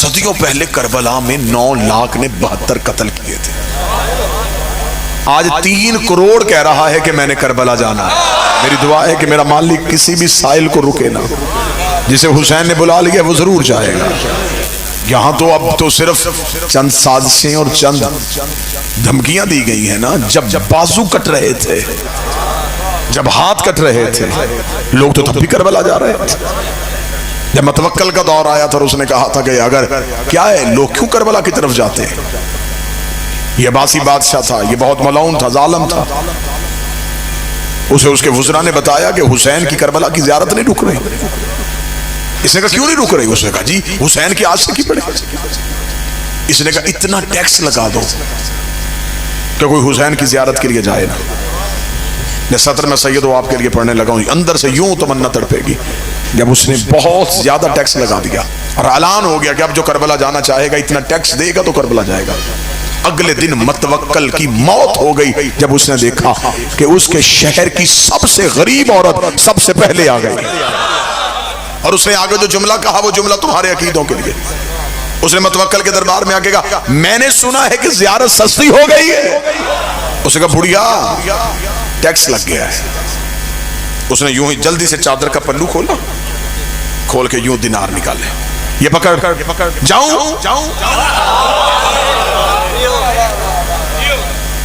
सदियों पहले करबला में 9 लाख ने 72 कत्ल किए थे। आज 3 करोड़ कह रहा है कि मैंने करबला जाना है। मेरी दुआ है कि मेरा मालिक किसी भी साइल को रुके ना, जिसे हुसैन ने बुला लिया वो जरूर जाएगा। यहाँ तो अब तो सिर्फ चंद साजिशें और चंद धमकियां दी गई हैं ना। जब बाजू कट रहे थे, जब हाथ कट रहे थे, लोग तो तब भी करबला जा रहे थे। जब मतवक्कल का दौर आया था और उसने कहा था कि अगर क्या है, लोग क्यों करबला की तरफ जाते हैं? ये अब्बासी बादशाह था, ये बहुत मलऊन था, जालिम था। उसे उसके वुज़रा ने बताया कि हुसैन की करबला की ज़ियारत नहीं रुक रही। इसने कहा क्यों नहीं रुक रही? उसने कहा जी हुसैन की आज से की पड़े। इसने कहा इतना टैक्स लगा दो कि कोई हुसैन की ज़ियारत के लिए जाए ना। मैं सत्र में सैयद आपके लिए पढ़ने लगा हूं, अंदर से यूं तमन्ना तड़पेगी। जब उसने बहुत ज्यादा टैक्स लगा दिया और ऐलान हो गया कि अब जो करबला जाना चाहेगा इतना टैक्स देगा तो करबला जाएगा। अगले दिन मतवक्कल की मौत हो गई जब उसने देखा कि उसके शहर की सबसे गरीब औरत सबसे पहले आ गई। और उसने आगे जो जुमला कहा वो जुमला तुम्हारे अकीदों के लिए। उसने मतवक्कल के दरबार में आके कहा मैंने सुना है कि ज़ियारत सस्ती हो गई है। उसने कहा बुढ़िया टैक्स लग गया है। उसने यूं ही जल्दी से चादर का पल्लू खोला, खोल के यूं दिनार निकाले, ये पकड़ जाऊं।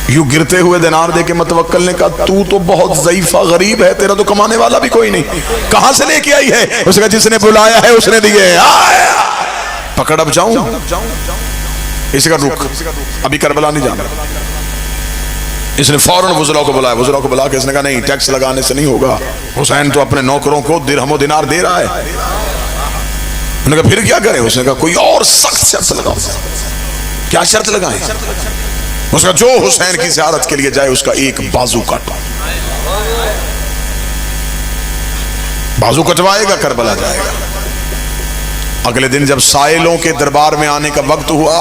यूं गिरते हुए दिनार देके मतवक्कल ने कहा तू तो बहुत ज़ईफ़ा गरीब है, तेरा तो कमाने वाला भी कोई नहीं, कहां से लेके आई है? उसने कहा जिसने बुलाया है उसने दिए। पकड़ अब जाऊं? इसका रुक, अभी करबला नहीं जाना। इसने फौरन वुज़रा को बुलाया, वुज़रा को बुला के इसने कहा नहीं टैक्स लगाने से नहीं होगा, हुसैन तो अपने नौकरों को दिरहम दिनार दे रहा है। उन्होंने कहा फिर क्या करें? उसने कहा कोई और सख्त शर्त लगाओ। क्या शर्त लगाएं? उसका जो हुसैन की ज़ियारत के लिए जाए उसका एक बाजू काटो। बाजू कटवाएगा करबला जाएगा। अगले दिन जब साइलों के दरबार में आने का वक्त हुआ,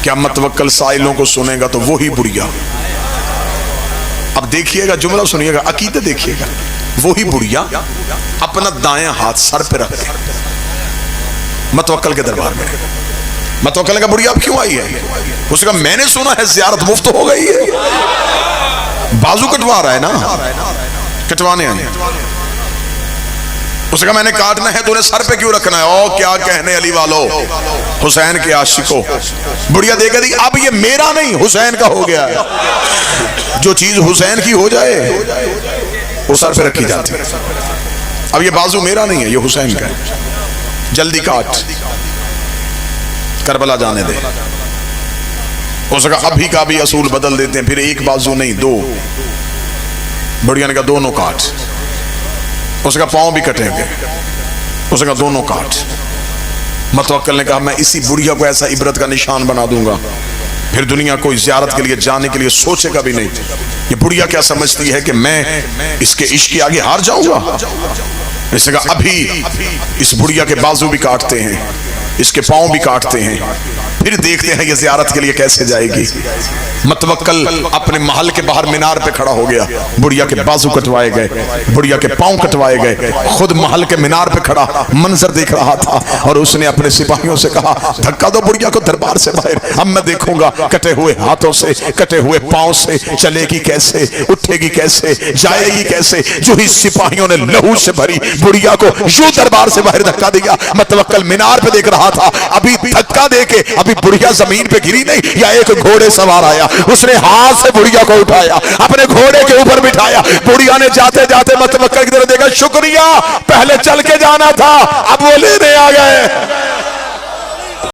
क्या मतवक्कल साइलों को सुनेगा तो वही बुढ़िया। अब देखिएगा जुमला सुनिएगा, अकीदत देखिएगा। वही बुढ़िया अपना दायां हाथ सर पे रख के मतवक्कल के दरबार में। मतवक्कल का बुढ़िया अब क्यों आई है? उसका मैंने सुना है ज़ियारत मुफ्त हो गई है। बाजू कटवा रहा है ना, कटवाने आए। उसका मैंने काटना है, तूने सर पे क्यों रखना है? ओ क्या कहने अली वालों, हुसैन के आशिकों। बुढ़िया देख दी अब ये मेरा नहीं हुसैन का हो गया है। जो चीज हुसैन की हो जाए वो सर पे रखी जाती है। अब ये बाजू मेरा नहीं है, ये हुसैन का है। जल्दी काट, करबला जाने दे। उसका अभी का भी असूल बदल देते हैं, फिर एक बाजू नहीं 2। बुढ़िया ने कहा दोनों काट। उसका पांव भी कटेंगे। उसका दोनों काट। मतवक्कल ने कहा मैं इसी बुढ़िया को ऐसा इबरत का निशान बना दूंगा, फिर दुनिया कोई ज़ियारत के लिए जाने के लिए सोचेगा भी नहीं। ये बुढ़िया क्या समझती है कि मैं इसके इश्क के आगे हार जाऊंगा? इसने कहा अभी इस बुढ़िया के बाजू भी काटते हैं, इसके पांव भी काटते हैं, फिर देखते हैं ये ज़ियारत के लिए कैसे जाएगी। मतवक्कल अपने महल के बाहर मीनार पे खड़ा हो गया। बुढ़िया के बाजू कटवाए गए, बुढ़िया के पांव कटवाए गए। खुद महल के मीनार पे खड़ा मंजर देख रहा था और उसने अपने सिपाहियों से कहा धक्का दो बुढ़िया को दरबार से बाहर, अब मैं देखूंगा कटे हुए हाथों से, कटे हुए पांव से चलेगी कैसे, उठेगी कैसे, जाएगी कैसे। जो ही सिपाहियों ने लहू से भरी बुढ़िया को यूं दरबार से बाहर धक्का दिया। मतवक्कल मीनार पे देख रहा था, अभी धक्का देके अभी बुढ़िया जमीन पे गिरी नहीं, या एक घोड़े सवार आया, उसने हाथ से बुढ़िया को उठाया, अपने घोड़े के ऊपर बिठाया। बुढ़िया ने जाते जाते मतवक्कल की तरफ देखा, शुक्रिया, पहले चल के जाना था, अब वो लेने आ गए।